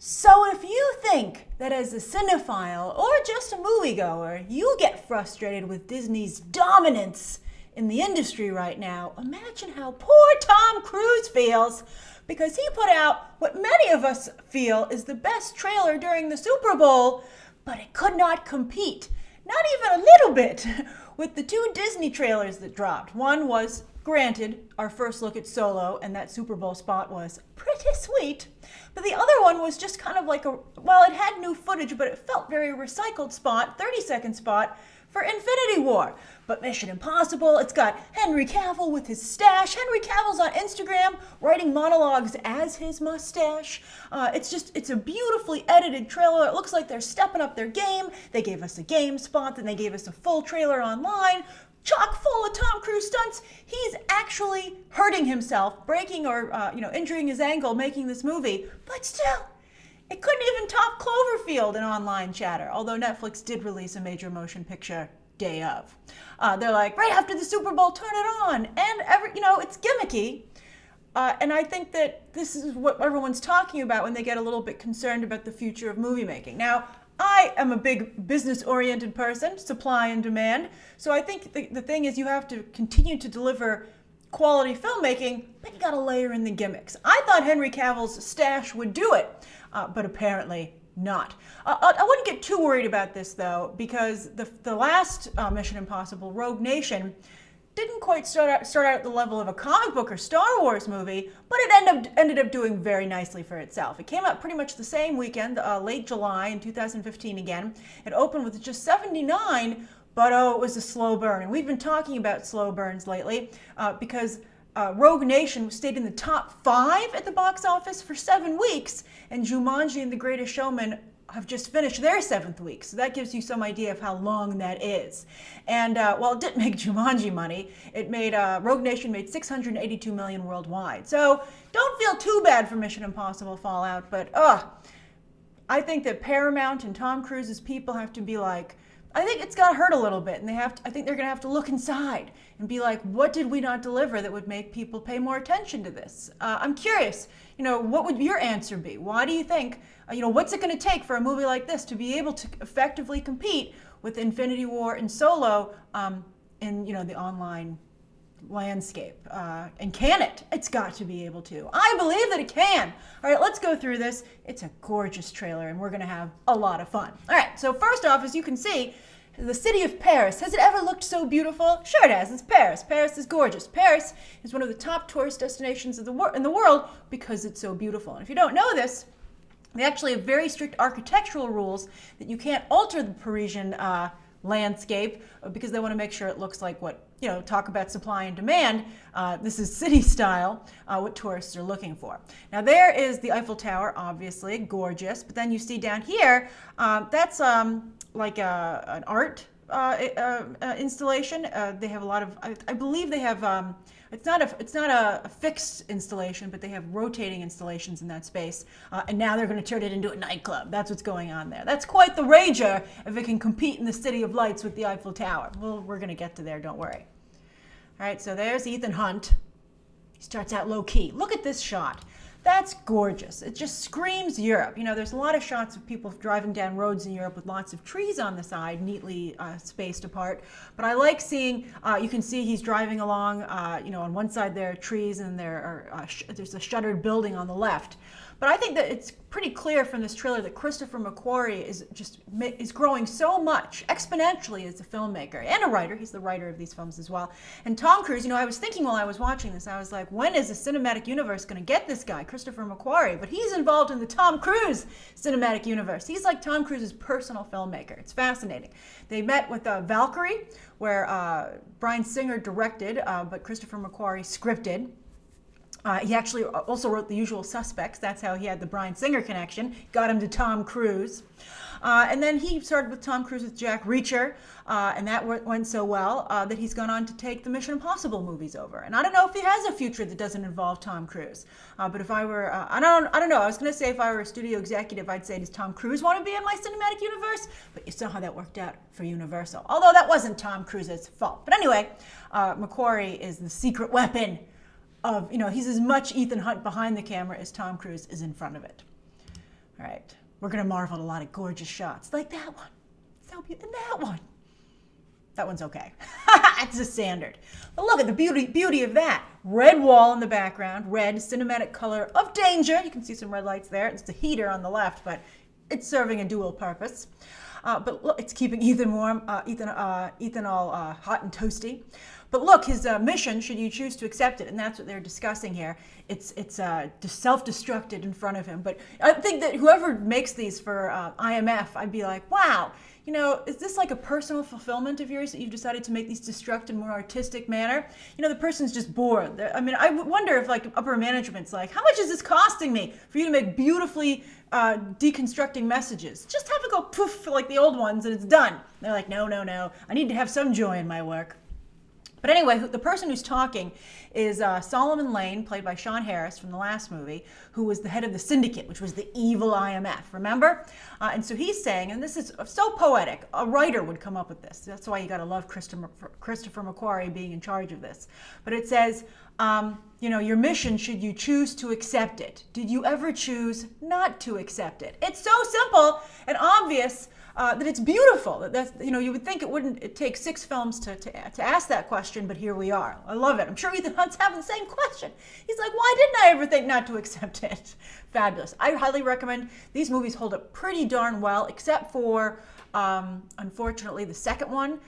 So if you think that as a cinephile or just a moviegoer, you get frustrated with Disney's dominance in the industry right now, imagine how poor Tom Cruise feels because he put out what many of us feel is the best trailer during the Super Bowl, but it could not compete, not even a little bit, with the two Disney trailers that dropped. One was, granted, our first look at Solo, and that Super Bowl spot was pretty sweet. But the other one was just kind of like it had new footage, but it felt very recycled spot, 30-second spot for Infinity War. But Mission Impossible, it's got Henry Cavill with his stash. Henry Cavill's on Instagram writing monologues as his mustache. It's a beautifully edited trailer. It looks like they're stepping up their game. They gave us a game spot, then they gave us a full trailer online. Chock full of Tom Cruise stunts. He's actually hurting himself, breaking or injuring his ankle making this movie. But still, it couldn't even top Cloverfield in online chatter, although Netflix did release a major motion picture day of. They're like, right after the Super Bowl, turn it on. And it's gimmicky. And I think that this is what everyone's talking about when they get a little bit concerned about the future of movie making. Now, I am a big business-oriented person, supply and demand. So I think the thing is you have to continue to deliver quality filmmaking, but you got to layer in the gimmicks. I thought Henry Cavill's stash would do it, but apparently not. I wouldn't get too worried about this, though, because the last Mission Impossible, Rogue Nation, didn't quite start out at the level of a comic book or Star Wars movie, but it ended up doing very nicely for itself. It came out pretty much the same weekend, late July in 2015 again. It opened with just 79, but it was a slow burn. And we've been talking about slow burns lately because Rogue Nation stayed in the top 5 at the box office for 7 weeks, and Jumanji and The Greatest Showman have just finished their 7th week. So that gives you some idea of how long that is. And while it didn't make Jumanji money, it made Rogue Nation made $682 million worldwide. So don't feel too bad for Mission Impossible Fallout, but I think that Paramount and Tom Cruise's people have to be like, I think it's got to hurt a little bit, and I think they're going to have to look inside and be like, what did we not deliver that would make people pay more attention to this? I'm curious, what would your answer be? Why do you think, what's it going to take for a movie like this to be able to effectively compete with Infinity War and Solo in, the online landscape? And can it? It's got to be able to. I believe that it can. All right, let's go through this. It's a gorgeous trailer, and we're going to have a lot of fun. All right, so first off, as you can see, the city of Paris. Has it ever looked so beautiful? Sure it has. It's Paris. Paris is gorgeous. Paris is one of the top tourist destinations in the world because it's so beautiful. And if you don't know this, they actually have very strict architectural rules that you can't alter the Parisian landscape because they want to make sure it looks like what, talk about supply and demand. This is city style, what tourists are looking for. Now there is the Eiffel Tower, obviously, gorgeous. But then you see down here, that's like an art installation. They have a lot of, I believe they have, it's not a fixed installation, but they have rotating installations in that space. And now they're going to turn it into a nightclub. That's what's going on there. That's quite the rager if it can compete in the City of Lights with the Eiffel Tower. Well, we're going to get to there, don't worry. All right, so there's Ethan Hunt. He starts out low key. Look at this shot. That's gorgeous. It just screams Europe. There's a lot of shots of people driving down roads in Europe with lots of trees on the side, neatly spaced apart. But I like seeing, you can see he's driving along, on one side there are trees and there's a shuttered building on the left. But I think that it's pretty clear from this trailer that Christopher McQuarrie is growing so much, exponentially as a filmmaker and a writer. He's the writer of these films as well. And Tom Cruise, I was thinking while I was watching this, I was like, when is the cinematic universe going to get this guy, Christopher McQuarrie? But he's involved in the Tom Cruise cinematic universe. He's like Tom Cruise's personal filmmaker. It's fascinating. They met with Valkyrie, where Bryan Singer directed, but Christopher McQuarrie scripted. He actually also wrote The Usual Suspects. That's how he had the Bryan Singer connection. Got him to Tom Cruise. And then he started with Tom Cruise with Jack Reacher, and that went so well that he's gone on to take the Mission Impossible movies over. And I don't know if he has a future that doesn't involve Tom Cruise. But if I were, I don't know. I was going to say if I were a studio executive, I'd say, does Tom Cruise want to be in my cinematic universe? But you saw how that worked out for Universal. Although that wasn't Tom Cruise's fault. But anyway, McQuarrie is the secret weapon of, he's as much Ethan Hunt behind the camera as Tom Cruise is in front of it. All right, we're going to marvel at a lot of gorgeous shots, like that one. So beautiful. And that one. That one's okay. It's a standard. But look at the beauty of that. Red wall in the background, red cinematic color of danger. You can see some red lights there. It's the heater on the left, but it's serving a dual purpose. But look, it's keeping Ethan warm, Ethan all hot and toasty. But look, his mission, should you choose to accept it, and that's what they're discussing here, it's self-destructed in front of him. But I think that whoever makes these for IMF, I'd be like, wow, you know, is this like a personal fulfillment of yours that you've decided to make these destruct in a more artistic manner? You know, the person's just bored. I mean, I wonder if like upper management's like, how much is this costing me for you to make beautifully deconstructing messages? Just have it go poof like the old ones and it's done. And they're like, no, I need to have some joy in my work. But anyway, the person who's talking is Solomon Lane, played by Sean Harris from the last movie, who was the head of the syndicate, which was the evil IMF, remember? And so he's saying, and this is so poetic, a writer would come up with this. That's why you got to love Christopher McQuarrie being in charge of this. But it says, you know, your mission, should you choose to accept it? Did you ever choose not to accept it? It's so simple and obvious that it's beautiful. That's, you know, you would think it take 6 films to ask that question, but here we are. I love it. I'm sure Ethan Hunt's having the same question. He's like, why didn't I ever think not to accept it? Fabulous. I highly recommend. These movies hold up pretty darn well, except for, unfortunately, the second one,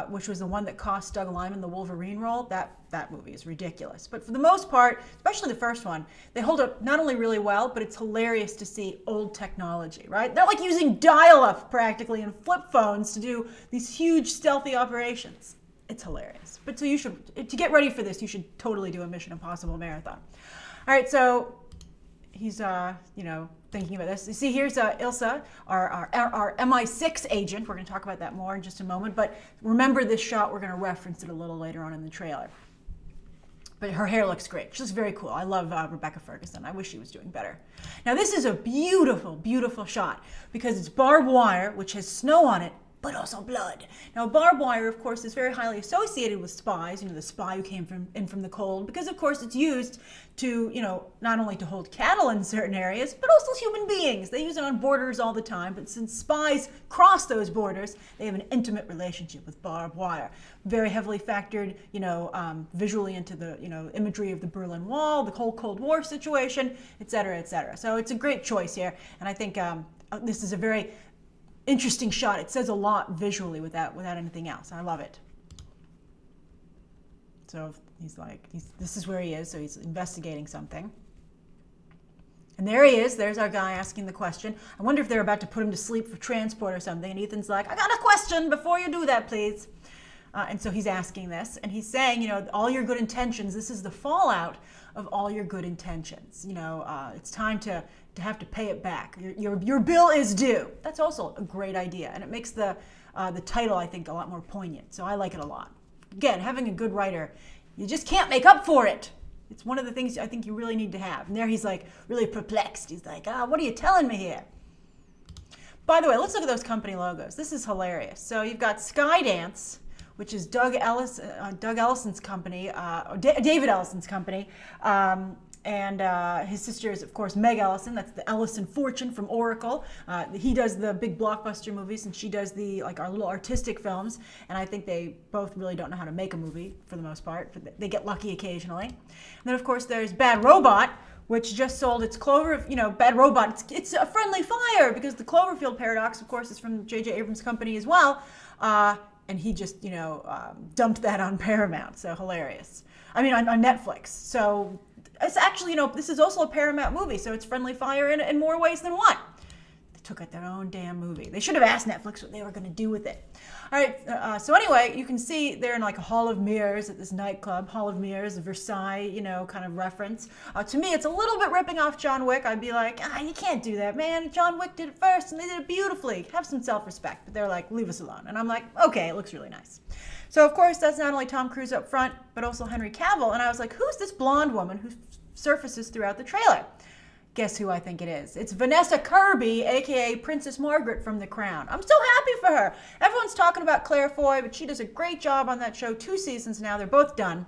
which was the one that cost Doug Liman the Wolverine role. That movie is ridiculous. But for the most part, especially the first one, they hold up not only really well, but it's hilarious to see old technology, right? They're like using dial-up practically and flip phones to do these huge stealthy operations. It's hilarious. But so you should, to get ready for this, you should totally do a Mission Impossible marathon. All right, so he's, you know, thinking about this. You see, here's Ilsa, our MI6 agent. We're going to talk about that more in just a moment. But remember this shot. We're going to reference it a little later on in the trailer. But her hair looks great. She's very cool. I love Rebecca Ferguson. I wish she was doing better. Now, this is a beautiful, beautiful shot because it's barbed wire, which has snow on it, but also blood. Now, barbed wire, of course, is very highly associated with spies, you know, the spy who came in from the cold, because, of course, it's used to, you know, not only to hold cattle in certain areas, but also human beings. They use it on borders all the time, but since spies cross those borders, they have an intimate relationship with barbed wire. Very heavily factored, you know, visually into the, you know, imagery of the Berlin Wall, the whole Cold War situation, et cetera, et cetera. So it's a great choice here, and I think this is a very interesting shot. It says a lot visually without anything else. I love it. So he's like, this is where he is. So he's investigating something. And there he is. There's our guy asking the question. I wonder if they're about to put him to sleep for transport or something. And Ethan's like, I got a question before you do that, please. And so he's asking this. And he's saying, you know, all your good intentions, this is the fallout of all your good intentions. You know, it's time to have to pay it back. Your bill is due. That's also a great idea, and it makes the title, I think, a lot more poignant. So I like it a lot. Again, having a good writer, you just can't make up for it. It's one of the things I think you really need to have. And there he's like really perplexed. He's like, what are you telling me here? By the way, let's look at those company logos. This is hilarious. So you've got Skydance, which is Doug Ellison's company, or David Ellison's company. And his sister is, of course, Meg Ellison. That's the Ellison fortune from Oracle. He does the big blockbuster movies, and she does the our little artistic films. And I think they both really don't know how to make a movie for the most part, but they get lucky occasionally. And then, of course, there's Bad Robot, which just sold its Bad Robot. It's a friendly fire because the Cloverfield paradox, of course, is from J.J. Abrams' company as well. And he just, dumped that on Paramount. So hilarious. I mean, on Netflix. So it's actually, this is also a Paramount movie, so it's friendly fire in more ways than one. They took out their own damn movie. They should have asked Netflix what they were going to do with it. All right, so anyway, you can see they're in like a Hall of Mirrors at this nightclub. Hall of Mirrors, a Versailles, kind of reference. To me, it's a little bit ripping off John Wick. I'd be like, you can't do that, man. John Wick did it first, and they did it beautifully. Have some self-respect. But they're like, leave us alone. And I'm like, okay, it looks really nice. So, of course, that's not only Tom Cruise up front, but also Henry Cavill. And I was like, who's this blonde woman who surfaces throughout the trailer? Guess who I think it is? It's Vanessa Kirby, a.k.a. Princess Margaret from The Crown. I'm so happy for her. Everyone's talking about Claire Foy, but she does a great job on that show. 2 seasons now. They're both done.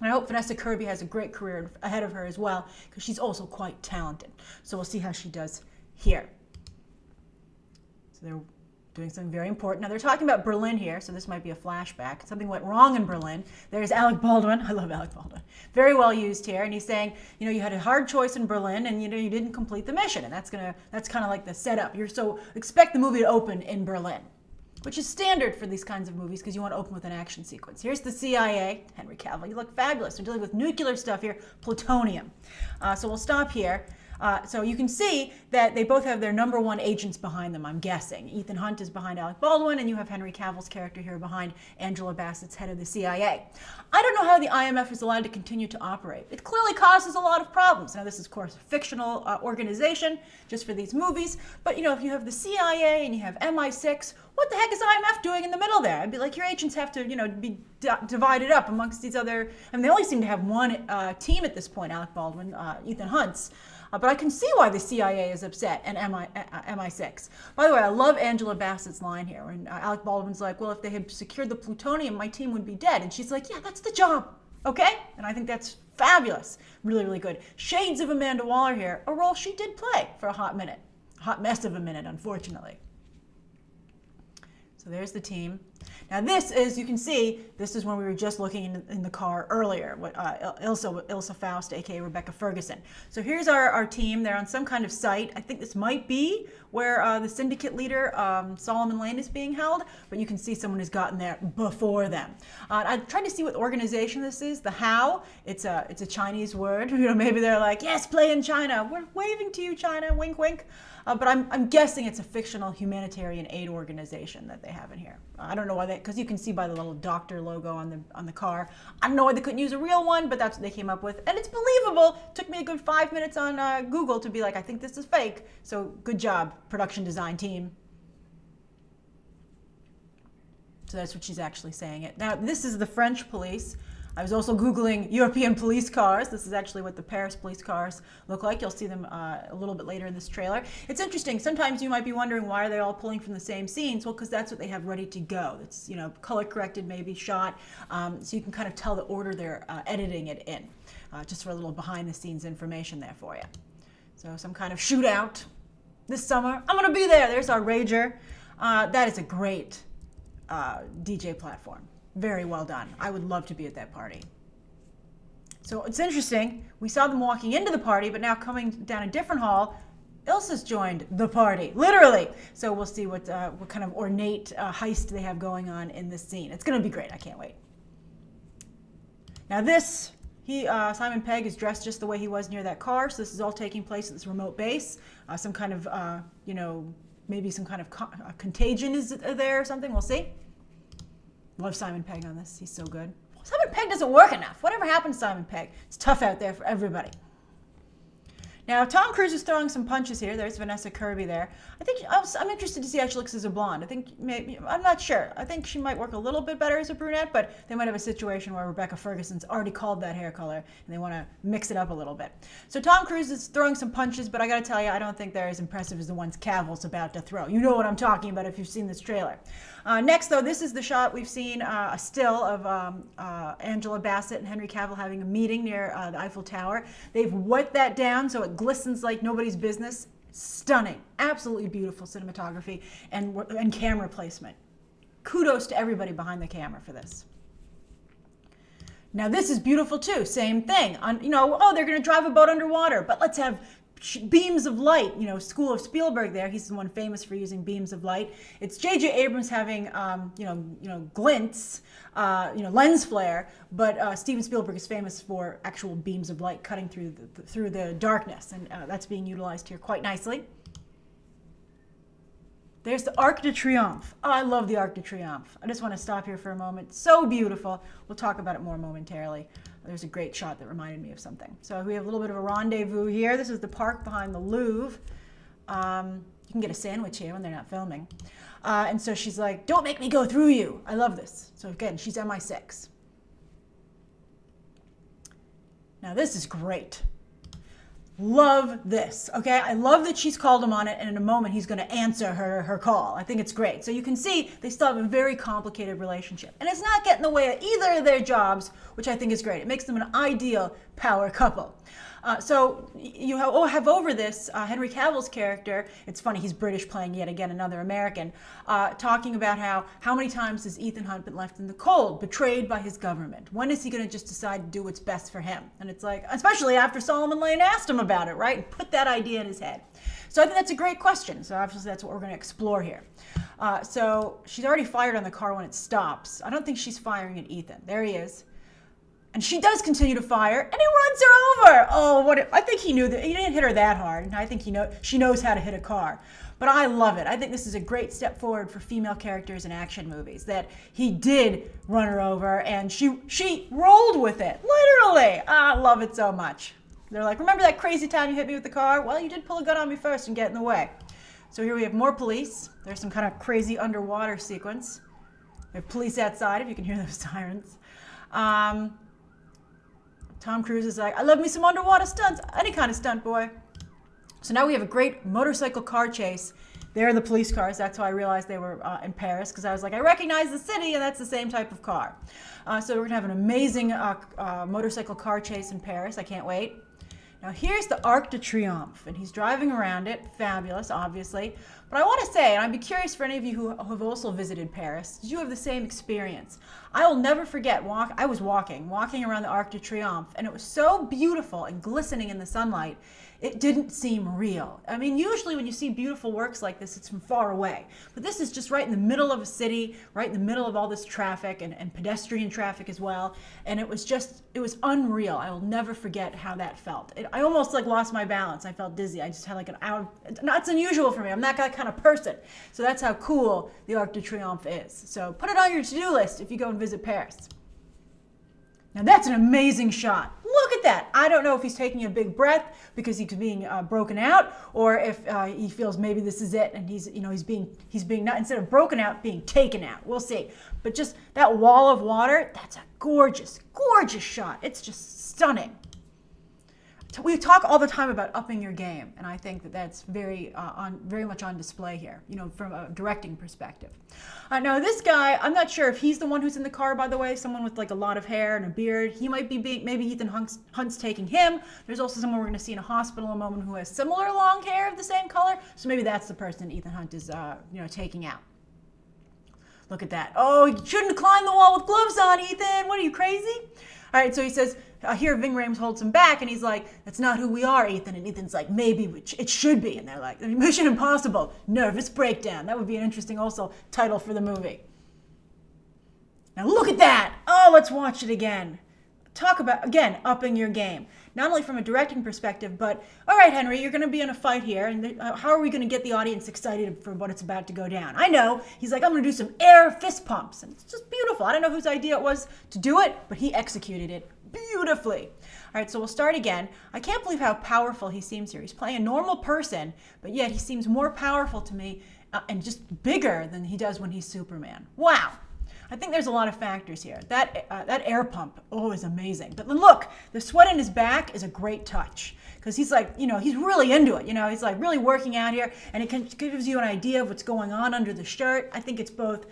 And I hope Vanessa Kirby has a great career ahead of her as well, because she's also quite talented. So we'll see how she does here. So they're doing something very important. Now they're talking about Berlin here, so this might be a flashback. Something went wrong in Berlin. There's Alec Baldwin. I love Alec Baldwin. Very well used here, and he's saying, you know, you had a hard choice in Berlin, and you know you didn't complete the mission, and that's kind of like the setup. Expect the movie to open in Berlin, which is standard for these kinds of movies because you want to open with an action sequence. Here's the CIA, Henry Cavill. You look fabulous. They're dealing with nuclear stuff here, plutonium. So we'll stop here. So you can see that they both have their number one agents behind them, I'm guessing. Ethan Hunt is behind Alec Baldwin, and you have Henry Cavill's character here behind Angela Bassett's head of the CIA. I don't know how the IMF is allowed to continue to operate. It clearly causes a lot of problems. Now, this is, of course, a fictional organization just for these movies, but, you know, if you have the CIA and you have MI6, what the heck is IMF doing in the middle there? I'd be like, your agents have to, you know, be divided up amongst these other, I mean, they only seem to have one team at this point, Alec Baldwin, Ethan Hunt's. But I can see why the CIA is upset and MI6. By the way, I love Angela Bassett's line here. And Alec Baldwin's like, well, if they had secured the plutonium, my team would be dead. And she's like, yeah, that's the job. Okay? And I think that's fabulous. Really, really good. Shades of Amanda Waller here, a role she did play for a hot minute. A hot mess of a minute, unfortunately. So there's the team. Now this is, you can see, this is when we were just looking in the car earlier, Ilsa Faust, aka Rebecca Ferguson. So here's our team. They're on some kind of site. I think this might be where the syndicate leader, Solomon Lane, is being held, but you can see someone has gotten there before them. I tried to see what organization this is. The How, it's a Chinese word. You know, maybe they're like, yes, play in China. We're waving to you, China, wink, wink. But I'm guessing it's a fictional humanitarian aid organization that they have in here. I don't know why because you can see by the little doctor logo on the car. I don't know why they couldn't use a real one, but that's what they came up with. And it's believable. It took me a good 5 minutes on Google to be like, I think this is fake. So good job, production design team. So that's what she's actually saying it. Now, this is the French police. I was also Googling European police cars. This is actually what the Paris police cars look like. You'll see them a little bit later in this trailer. It's interesting. Sometimes you might be wondering, why are they all pulling from the same scenes? Well, because that's what they have ready to go. It's, you know, color corrected, maybe shot. So you can kind of tell the order they're editing it in. Just for a little behind the scenes information there for you. So some kind of shootout this summer. I'm going to be there. There's our Rager. That is a great DJ platform. Very well done. I would love to be at that party. So it's interesting. We saw them walking into the party, but now coming down a different hall, Ilsa's joined the party, literally. So we'll see what kind of ornate heist they have going on in this scene. It's going to be great. I can't wait. Now this, Simon Pegg is dressed just the way he was near that car. So this is all taking place at this remote base. Some kind of, you know, maybe some kind of contagion is there or something. We'll see. Love Simon Pegg on this. He's so good. Simon Pegg doesn't work enough. Whatever happened to Simon Pegg? It's tough out there for everybody. Now, Tom Cruise is throwing some punches here. There's Vanessa Kirby there. I'm interested to see how she looks as a blonde. I'm not sure. I think she might work a little bit better as a brunette, but they might have a situation where Rebecca Ferguson's already called that hair color, and they want to mix it up a little bit. So Tom Cruise is throwing some punches, but I got to tell you, I don't think they're as impressive as the ones Cavill's about to throw. You know what I'm talking about if you've seen this trailer. Next, though, this is the shot we've seen, a still of Angela Bassett and Henry Cavill having a meeting near the Eiffel Tower. They've wet that down so it glistens like nobody's business. Stunning, absolutely beautiful cinematography and camera placement. Kudos to everybody behind the camera for this. Now this is beautiful too. Same thing. You know, oh, they're going to drive a boat underwater, but let's have beams of light. You know, School of Spielberg there. He's the one famous for using beams of light. It's J.J. Abrams having, glints, lens flare, but Steven Spielberg is famous for actual beams of light cutting through the darkness, and that's being utilized here quite nicely. There's the Arc de Triomphe. Oh, I love the Arc de Triomphe. I just want to stop here for a moment. So beautiful. We'll talk about it more momentarily. There's a great shot that reminded me of something. So we have a little bit of a rendezvous here. This is the park behind the Louvre. You can get a sandwich here when they're not filming. And so she's like, don't make me go through you. I love this. So again, she's MI6. Now this is great. Love this, okay? I love that she's called him on it, and in a moment he's going to answer her call. I think it's great. So you can see they still have a very complicated relationship. And it's not getting in the way of either of their jobs, which I think is great. It makes them an ideal power couple. So you have over this Henry Cavill's character. It's funny, he's British playing yet again another American, talking about how many times has Ethan Hunt been left in the cold, betrayed by his government? When is he going to just decide to do what's best for him? And it's like, especially after Solomon Lane asked him about it, right? And put that idea in his head. So I think that's a great question. So obviously that's what we're going to explore here. So she's already fired on the car when it stops. I don't think she's firing at Ethan. There he is. And she does continue to fire, and he runs her over. Oh, I think he knew that he didn't hit her that hard, and I think she knows how to hit a car. But I love it. I think this is a great step forward for female characters in action movies, that he did run her over, and she rolled with it, literally. I love it so much. They're like, remember that crazy time you hit me with the car? Well, you did pull a gun on me first and get in the way. So here we have more police. There's some kind of crazy underwater sequence. We have police outside, if you can hear those sirens. Tom Cruise is like, I love me some underwater stunts, any kind of stunt, boy. So now we have a great motorcycle car chase. They're the police cars. That's how I realized they were in Paris, because I was like, I recognize the city, and that's the same type of car. So we're going to have an amazing motorcycle car chase in Paris. I can't wait. Now here's the Arc de Triomphe, and he's driving around it. Fabulous, obviously. But I want to say, and I'd be curious for any of you who have also visited Paris, did you have the same experience? I will never forget, I was walking around the Arc de Triomphe, and it was so beautiful and glistening in the sunlight, it didn't seem real. I mean, usually when you see beautiful works like this, it's from far away. But this is just right in the middle of a city, right in the middle of all this traffic and pedestrian traffic as well. And it was unreal. I will never forget how that felt. I almost lost my balance. I felt dizzy. I just had like an hour. It's unusual for me. I'm not that kind of person. So that's how cool the Arc de Triomphe is. So put it on your to-do list if you go and visit Paris. Now that's an amazing shot. Look at that. I don't know if he's taking a big breath because he's being broken out, or if he feels maybe this is it and he's being not, instead of broken out, being taken out. We'll see. But just that wall of water, that's a gorgeous, gorgeous shot. It's just stunning. We talk all the time about upping your game, and I think that's very much on display here, from a directing perspective. Now this guy, I'm not sure if he's the one who's in the car, by the way, someone with a lot of hair and a beard. He might be maybe Ethan Hunt's taking him. There's also someone we're going to see in a hospital in a moment who has similar long hair of the same color, so maybe that's the person Ethan Hunt is taking out. Look at that. Oh, you shouldn't climb the wall with gloves on, Ethan. What are you, crazy? All right, so he says, here Ving Rhames holds him back, and he's like, that's not who we are, Ethan. And Ethan's like, maybe it should be. And they're like, Mission Impossible, Nervous Breakdown. That would be an interesting also title for the movie. Now look at that. Oh, let's watch it again. Talk about, again, upping your game. Not only from a directing perspective, but, all right, Henry, you're going to be in a fight here, and how are we going to get the audience excited for what it's about to go down? I know. He's like, I'm going to do some air fist pumps, and it's just beautiful. I don't know whose idea it was to do it, but he executed it beautifully. All right, so we'll start again. I can't believe how powerful he seems here. He's playing a normal person, but yet he seems more powerful to me and just bigger than he does when he's Superman. Wow. I think there's a lot of factors here. That air pump, is amazing. But look, the sweat in his back is a great touch, because he's like, he's really into it. He's like really working out here, and it gives you an idea of what's going on under the shirt. I think it's both,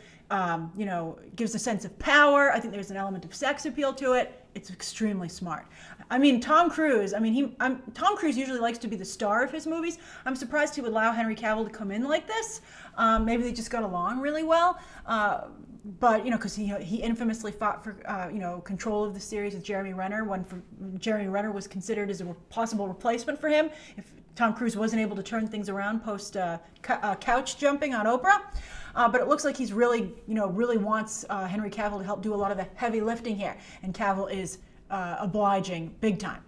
gives a sense of power. I think there's an element of sex appeal to it. It's extremely smart. I mean, Tom Cruise usually likes to be the star of his movies. I'm surprised he would allow Henry Cavill to come in like this. Maybe they just got along really well. But, because he infamously fought for, control of the series with Jeremy Renner when Jeremy Renner was considered as a possible replacement for him if Tom Cruise wasn't able to turn things around post couch jumping on Oprah. But it looks like he's really wants Henry Cavill to help do a lot of the heavy lifting here. And Cavill is obliging big time.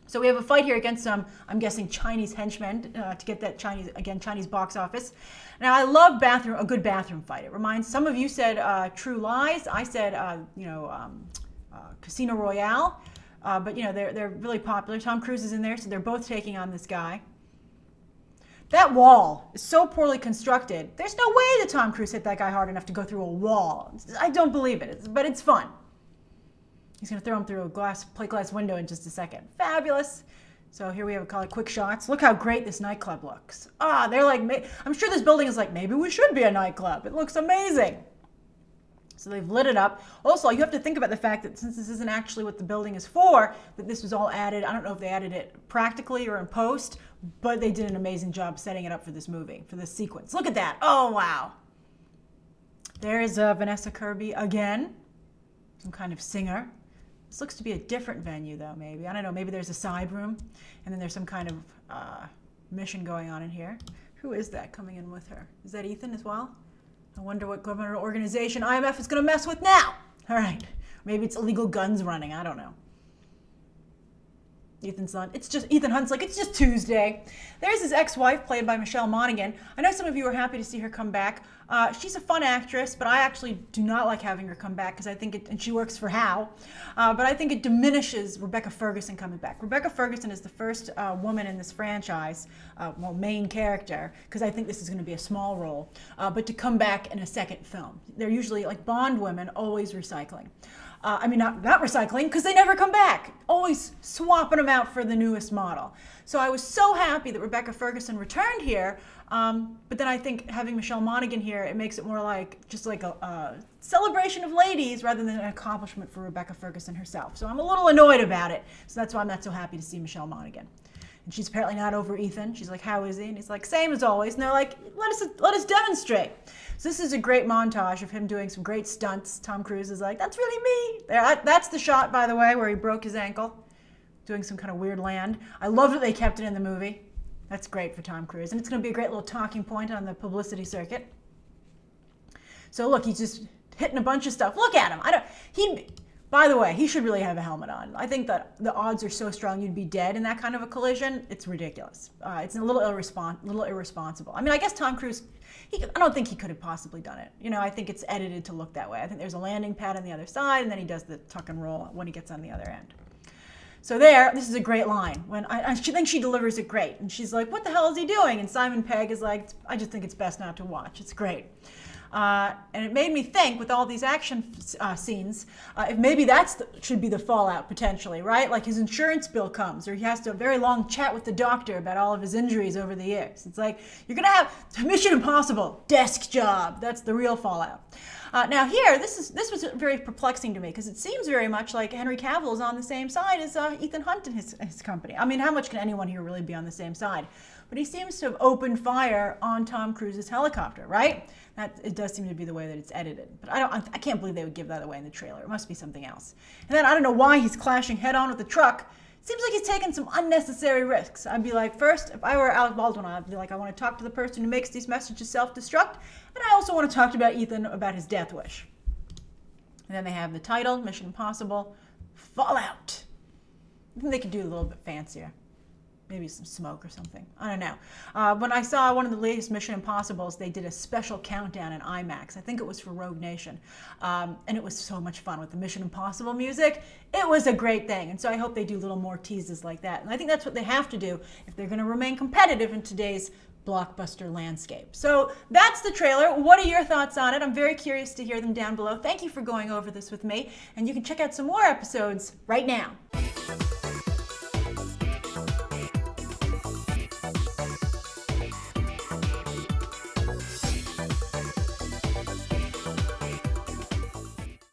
So we have a fight here against some, I'm guessing, Chinese henchmen to get that Chinese box office. Now, I love a good bathroom fight. It reminds, some of you said True Lies. I said, Casino Royale. But, they're really popular. Tom Cruise is in there, so they're both taking on this guy. That wall is so poorly constructed. There's no way that Tom Cruise hit that guy hard enough to go through a wall. I don't believe it, but it's fun. He's going to throw him through a plate glass window in just a second. Fabulous. So here we have quick shots. Look how great this nightclub looks. They're like, I'm sure this building is like, maybe we should be a nightclub. It looks amazing. So they've lit it up. Also, you have to think about the fact that since this isn't actually what the building is for, that this was all added. I don't know if they added it practically or in post, but they did an amazing job setting it up for this movie, for this sequence. Look at that. Oh, wow. There's Vanessa Kirby again, some kind of singer. This looks to be a different venue, though, maybe. I don't know. Maybe there's a side room, and then there's some kind of mission going on in here. Who is that coming in with her? Is that Ethan as well? I wonder what government organization IMF is going to mess with now. All right. Maybe it's illegal guns running. I don't know. Ethan Hunt's like, it's just Tuesday. There's his ex-wife, played by Michelle Monaghan. I know some of you are happy to see her come back. She's a fun actress, but I actually do not like having her come back because I think and she works for Hal, but I think it diminishes Rebecca Ferguson coming back. Rebecca Ferguson is the first woman in this franchise, main character, because I think this is going to be a small role, but to come back in a second film. They're usually, like Bond women, always recycling. Not recycling, because they never come back. Always swapping them out for the newest model. So I was so happy that Rebecca Ferguson returned here, but then I think having Michelle Monaghan here, it makes it more like just like a celebration of ladies rather than an accomplishment for Rebecca Ferguson herself. So I'm a little annoyed about it. So that's why I'm not so happy to see Michelle Monaghan. And she's apparently not over Ethan. She's like, how is he? And he's like, same as always. And they're like, let us demonstrate. So this is a great montage of him doing some great stunts. Tom Cruise is like, that's really me. That's the shot, by the way, where he broke his ankle, doing some kind of weird land. I love that they kept it in the movie. That's great for Tom Cruise. And it's going to be a great little talking point on the publicity circuit. So look, he's just hitting a bunch of stuff. Look at him. By the way, he should really have a helmet on. I think that the odds are so strong you'd be dead in that kind of a collision. It's ridiculous. It's a little irresponsible. I guess Tom Cruise, I don't think he could have possibly done it. I think it's edited to look that way. I think there's a landing pad on the other side, and then he does the tuck and roll when he gets on the other end. So this is a great line. When I think she delivers it great. And she's like, what the hell is he doing? And Simon Pegg is like, I just think it's best not to watch. It's great. And it made me think, with all these action scenes, if maybe should be the fallout potentially, right? Like his insurance bill comes, or he has to have a very long chat with the doctor about all of his injuries over the years. It's like, you're going to have Mission Impossible, desk job. That's the real fallout. Now here, this was very perplexing to me because it seems very much like Henry Cavill is on the same side as Ethan Hunt and his company. How much can anyone here really be on the same side? But he seems to have opened fire on Tom Cruise's helicopter, right? It does seem to be the way that it's edited. But I can't believe they would give that away in the trailer. It must be something else. And then I don't know why he's clashing head on with the truck. It seems like he's taking some unnecessary risks. I'd be like, first, if I were Alec Baldwin, I'd be like, I want to talk to the person who makes these messages self-destruct, and I also want to talk to Ethan about his death wish. And then they have the title, Mission Impossible, Fallout. I think they could do it a little bit fancier. Maybe some smoke or something. I don't know. When I saw one of the latest Mission Impossibles, they did a special countdown in IMAX. I think it was for Rogue Nation. And it was so much fun with the Mission Impossible music. It was a great thing. And so I hope they do little more teases like that. And I think that's what they have to do if they're going to remain competitive in today's blockbuster landscape. So that's the trailer. What are your thoughts on it? I'm very curious to hear them down below. Thank you for going over this with me. And you can check out some more episodes right now.